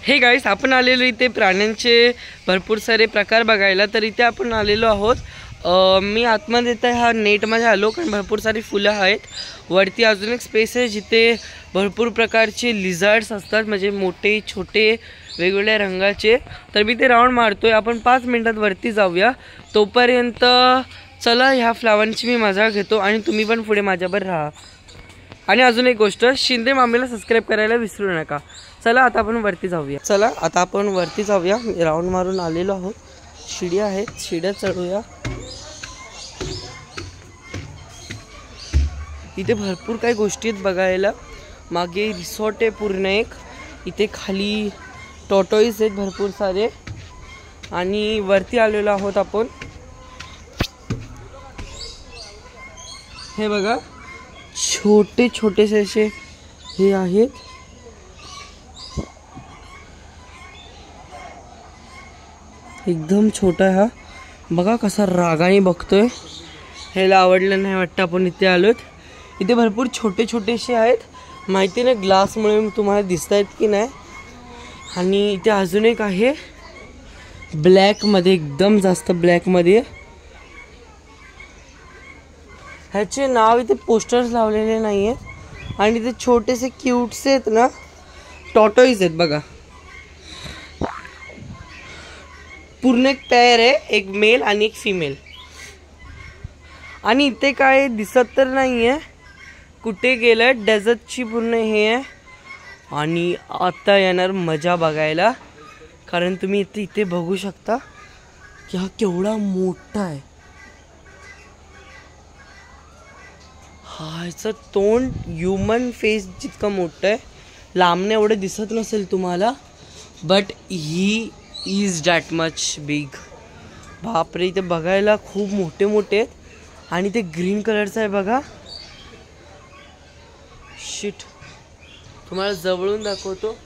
Hey guys, आपण आलेलो इथे प्राण्यांचे भरपूर सारे प्रकार बघायला। तर इथे आपण आलेलो आहोत। मी आतमध्ये येत हा नेटमध्ये आलो कारण भरपूर सारी फुलं आहेत। वरती अजून एक स्पेस आहे जिथे भरपूर प्रकारचे लिझर्ड्स असतात, म्हणजे मोठे छोटे वेगवेगळ्या रंगाचे। तर मी ते राऊंड मारतोय। आपण 5 मिनिटात वरती जाऊया। तोपर्यंत चला ह्या फ्लावरची मी मजा घेतो आणि तुम्ही पण पुढे माझ्याबरोबर राहा। आणि अजून एक गोष्ट, शिंदे मामीला सबस्क्राइब करायला विसरू नका। चला आता आपण वरती जाऊया। राऊंड मारून आलेलो आहोत। शिड्या आहेत, शिड्या चढूया। इथे भरपूर काही गोष्टी आहेत बघायला। मागे रिसॉर्ट आहे पूर्ण एक। इथे खाली टॉटॉईज आहेत भरपूर सारे आणि वरती आलेलो आहोत आपण। हे बघा, छोटे छोटेसे असे हे आहेत। एकदम छोटा हा, बघा कसा रागाने बघतोय। ह्याला आवडलं नाही वाटतं आपण इथे आलोत। इथे भरपूर छोटे छोटेसे आहेत, माहिती नाही ग्लासमुळे तुम्हाला दिसत आहेत की नाही। आणि इथे अजून एक आहे ब्लॅक मध्ये, एकदम जास्त ब्लॅक मध्ये। ह्याचे नाव इथे पोस्टर्स लावलेले नाही आहेत। आणि इथे छोटेसे क्यूटसे आहेत ना, टॉटॉईज आहेत बघा। पूर्ण एक पेअर आहे, एक मेल आणि एक फिमेल। आणि इथे काय दिसत तर नाहीये, कुठे गेलंय। डेझर्टची पूर्ण हे आहे। आणि आता येणार मजा बघायला, कारण तुम्ही इथे बघू शकता की हा केवढा मोठा आहे। ह्याचं तोंड ह्यूमन फेस जितकं मोठं आहे। लांबने एवढं दिसत नसेल तुम्हाला, but he is that much big. बापरे, इथे बघायला खूप मोठे मोठे आहेत। आणि ते ग्रीन कलरचं आहे बघा। शिट, तुम्हाला जवळून दाखवतो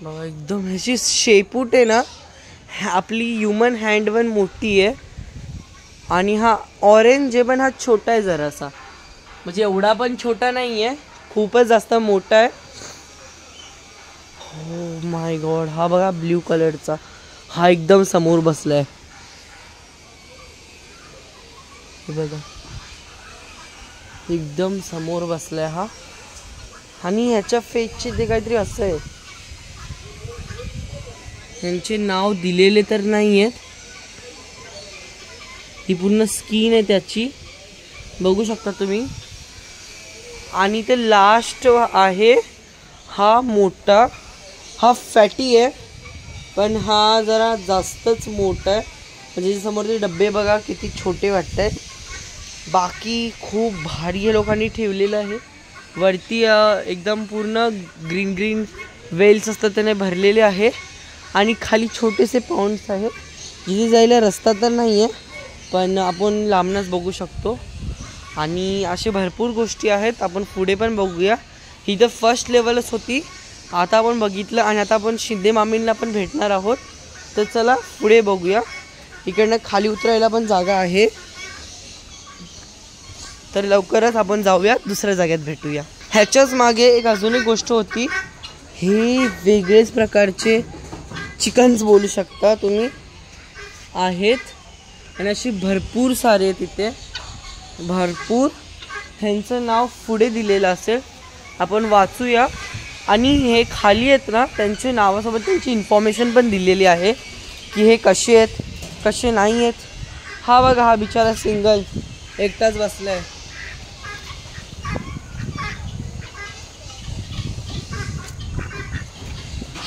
बघा। एकदम ह्याची शेपूट आहे ना, आपली ह्यूमन हँड पण मोठी आहे। आणि हा ऑरेंज आहे पण हा छोटा आहे जरासा, म्हणजे एवढा पण छोटा नाही आहे, खूपच जास्त मोठा आहे। हो माय गॉड, हा बघा ब्ल्यू कलरचा, हा एकदम समोर बसलाय। बघा एकदम समोर बसलाय हा। आणि ह्याच्या फेसचे ते काहीतरी असं आहे, यांचे नाव दिलेले तर नाही आहेत। ही पूर्ण स्किन आहे त्याची, बघू शकता तुम्ही। आणि ते लास्ट आहे हा मोठा, हा फॅटी आहे पण हा जरा जास्तच मोठा आहे। म्हणजे समोर ते डब्बे बघा किती छोटे वाटत आहेत। बाकी खूप भारी लोकांनी ठेवलेलं आहे। वरती एकदम पूर्ण ग्रीन ग्रीन वेल्स असतात त्याने भरलेले आहे। आणि खाली छोटेसे पाउंड्स आहेत, जिथे जायला रस्ता तर नाही आहे पण आपण लांबनच बघू शकतो। आणि असे भरपूर गोष्टी आहेत, आपण पुढे पण बघूया। ही तर फर्स्ट लेवलच होती, आता आपण बघितलं। आणि आता आपण शिंदे मामींना पण भेटणार आहोत। तर चला पुढे बघूया। इकडनं खाली उतरायला पण जागा आहे, तर लवकरच आपण जाऊया, दुसऱ्या जागेत भेटूया। ह्याच्याच मागे एक अजून एक गोष्ट होती, हे वेगळेच प्रकारचे चिकन्स बोलू शकता तुम्ही आहेत। आणि अशी भरपूर सारे तिथे भरपूर, ह्यांचं नाव पुढे दिलेलं असेल, आपण वाचूया। आणि हे खाली आहेत ना, त्यांचे नावासोबत त्यांची इन्फॉर्मेशन पण दिलेली आहे की हे कसे आहेत कसे नाही आहेत। हा बघा, हा बिचारा सिंगल एकटाच बसलाय।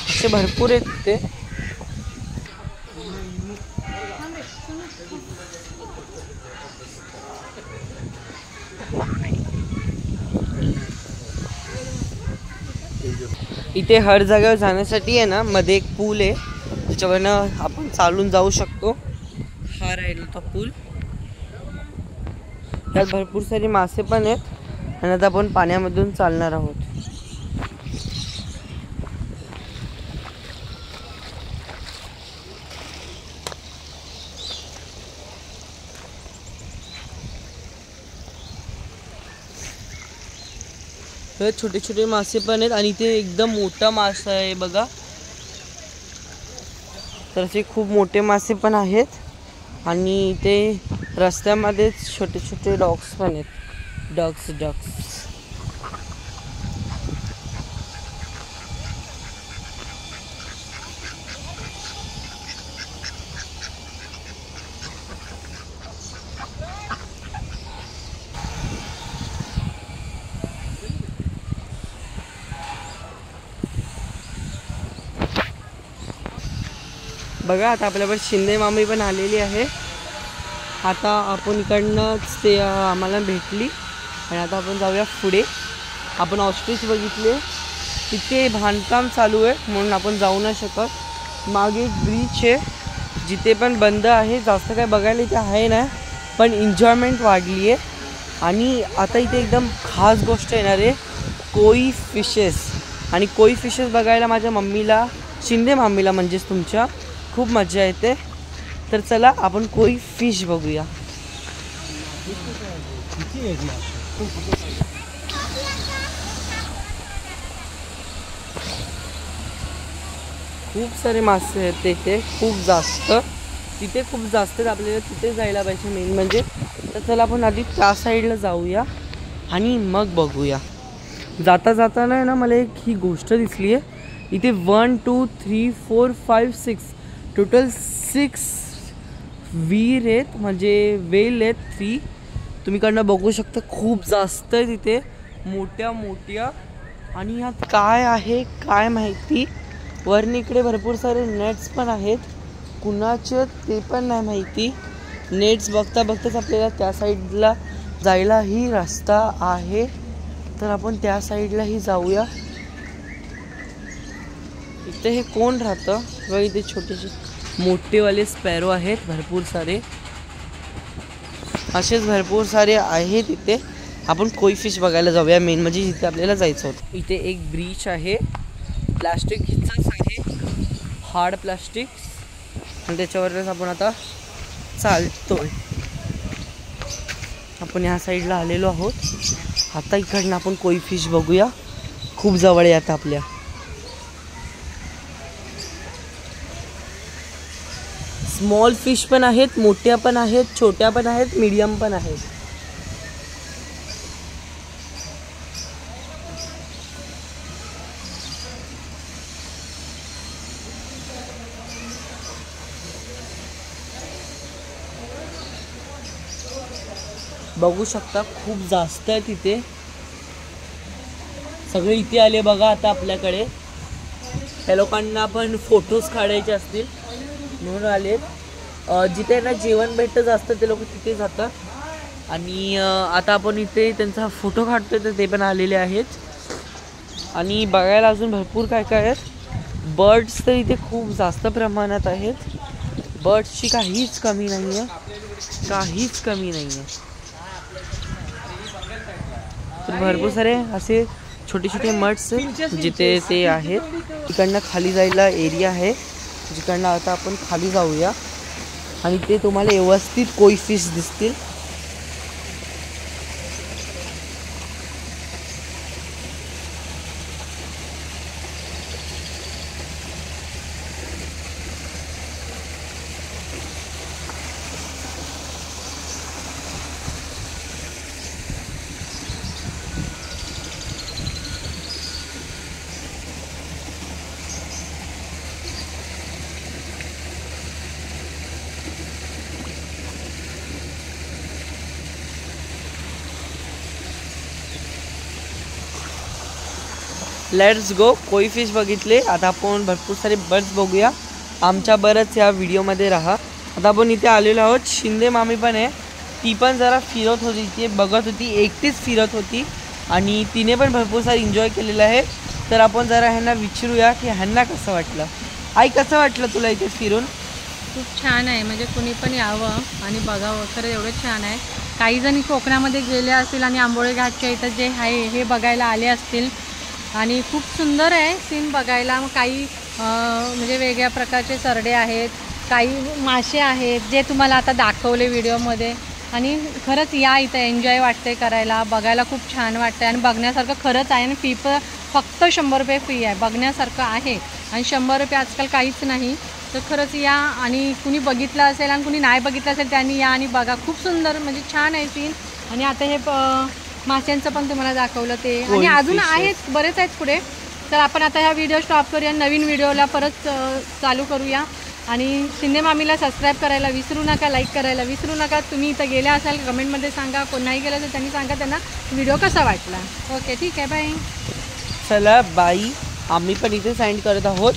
असे भरपूर आहेत ते। इथे हर जागेवर जाण्यासाठी आहे ना, मध्ये एक पूल आहे, त्याच्यावरनं आपण चालून जाऊ शकतो। हा राहिला तो पूल। यात भरपूर सारे मासे पण आहेत। आणि आता आपण पाण्यामधून चालणार आहोत। हे छोटे छोटे मासे पण आहेत आणि इथे एकदम मोठा मासा आहे बघा. तर असे खूप मोठे मासे पण आहेत आणि इथे रस्त्यामध्येच छोटे छोटे डॉग्स पण आहेत. डॉग्स बघा. आता आपल्यावर शिंदे मामी पण आलेली आहे. आता आपण इकडनंच ते आम्हाला भेटली आणि आता आपण जाऊया पुढे. आपण ऑस्ट्रिच बघितले, तिथे बांधकाम चालू आहे म्हणून आपण जाऊ नाही शकत. मागे एक ब्रिज आहे जिथे पण बंद आहे, जास्त काय बघायला इथे आहे ना, पण एन्जॉयमेंट वाढली आहे. आणि आता इथे एकदम खास गोष्ट येणार आहे, कोई फिशेस. आणि कोई फिशेस बघायला माझ्या मम्मीला, शिंदे मामीला म्हणजेच तुमच्या, खूप मजा येते. तर चला आपण कोई फिश बघूया. खूप सारे मासे आहेत तिथे, खूप जास्त. तिथे खूप जास्त आपल्याला तिथे जायला पाहिजे मेन म्हणजे. तर चला आपण आधी त्या साईडला जाऊया आणि मग बघूया. जाता जाताना ना मला एक ही गोष्ट दिसली आहे. इथे 1 2 3 4 5 6 टोटल 6 वीर आहेत, म्हणजे वेल आहेत 3. तुम्ही कडनं बघू शकता, खूप जास्त आहे तिथे, मोठ्या मोठ्या. आणि यात काय आहे काय माहिती. वरनी इकडे भरपूर सारे नेट्स पण आहेत, कुणाचे ते पण नाही माहिती. नेट्स बघता बघताच आपल्याला त्या साईडला जायलाही रस्ता आहे. तर आपण त्या साईडलाही जाऊया. इथे हे कोण राहतं बघा. इथे छोटेसे मोठेवाले स्पॅरो आहेत भरपूर सारे, असेच भरपूर सारे आहेत इथे. आपण कोई फिश बघायला जाऊया मेन म्हणजे जिथे आपल्याला जायचं होतं. इथे एक ब्रिज आहे, प्लास्टिकचाच आहे, हार्ड प्लास्टिक, आणि त्याच्यावरच आपण आता चालतोय. आपण ह्या साईडला आलेलो आहोत. आता इकडनं आपण कोई फिश बघूया, खूप जवळ आहे आता आपल्या. स्मॉल फिश पण आहेत, मोठ्या पण आहेत, छोट्या पण आहेत, मीडियम पण आहेत. बघू शकता खूप जास्त आहे तिथे. सगळे इथे आले बघा आता आपल्याकडे. त्या लोकांना पण फोटोज काढायचे असतील म्हणून आलेत. जिथे ना जेवण भेटतं जास्त ते लोक तिथे जातात. आणि आता आपण इथे त्यांचा फोटो काढतोय तर ते पण आलेले आहेत. आणि बघायला अजून भरपूर काय काय आहेत. बर्ड्स तर इथे खूप जास्त प्रमाणात आहेत. बर्ड्सची काहीच कमी नाही आहे, काहीच कमी नाही आहे. तर भरपूर सारे असे छोटे छोटे मट्स जिथे ते आहेत. इकडनं खाली जायला एरिया आहे, जिकडनं आता आपण खाली जाऊया आणि ते तुम्हाला व्यवस्थित कोई फिश दिसतील. Let's go. कोई फिश बघितले. आता आपण भरपूर सारे बर्ड्स बघूया. आमच्या बरंच या व्हिडिओमध्ये राहा. आता आपण इथे आलेलो आहोत. शिंदे मामी पण आहे, ती पण जरा फिरत होती, ती बघत होती, एकटीच फिरत होती आणि तिने पण भरपूर सारी एन्जॉय केलेलं आहे. तर आपण जरा ह्यांना विचारूया की ह्यांना कसं वाटलं. आई कसं वाटलं तुला इथे फिरून? खूप छान आहे, म्हणजे कुणी पण यावं आणि बघावं. खरं एवढं छान आहे. काही जणी कोकणामध्ये गेले असतील आणि आंबोळी घाटच्या इथं जे आहे हे बघायला आले असतील आणि खूप सुंदर आहे सीन बघायला. मग काही म्हणजे वेगळ्या प्रकारचे सरडे आहेत, काही मासे आहेत जे तुम्हाला आता दाखवले व्हिडिओमध्ये. आणि खरंच या इथं एन्जॉय वाटते करायला, बघायला खूप छान वाटतं आणि बघण्यासारखं खरंच आहे. आणि फी पण फक्त 100 रुपये फी आहे, बघण्यासारखं आहे. आणि 100 रुपये आजकाल काहीच नाही. तर खरंच या आणि कुणी बघितलं असेल आणि कुणी नाही बघितलं असेल त्यांनी या आणि बघा. खूप सुंदर म्हणजे छान आहे सीन. आणि आता हे माशांचं पण तुम्हाला दाखवलं ते, आणि अजून आहेत बरेच आहेत पुढे. तर आपण आता ह्या व्हिडिओ स्टॉप करूया, नवीन व्हिडिओला परत चालू करूया. आणि शिंदे मामीला सबस्क्राईब करायला विसरू नका, लाईक करायला विसरू नका. तुम्ही इथं गेल्या असाल कमेंटमध्ये सांगा, कोण नाही गेलं तर त्यांनी सांगा त्यांना व्हिडिओ कसा वाटला. ओके ठीक आहे, बाय. चला बाई, आम्ही पण इथे सँड करत आहोत.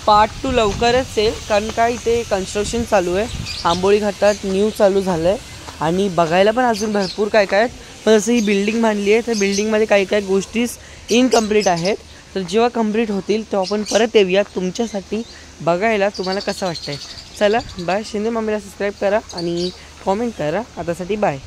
पार्ट 2 लवकरच येईल, कारण का इथे कन्स्ट्रक्शन चालू आहे. आंबोळी घाटात न्यू चालू झालं आहे आणि बघायला पण अजून भरपूर काय काय आहेत. पण जसं ही बिल्डिंग बांधली आहे, तर बिल्डिंगमध्ये काही काही गोष्टी इनकम्प्लीट आहेत. तर जेव्हा कंप्लीट होतील तेव्हा आपण परत येऊया तुमच्यासाठी बघायला तुम्हाला कसं वाटतंय. चला बाय. शिंदे मामीला सबस्क्राईब करा आणि कॉमेंट करा. आतासाठी बाय.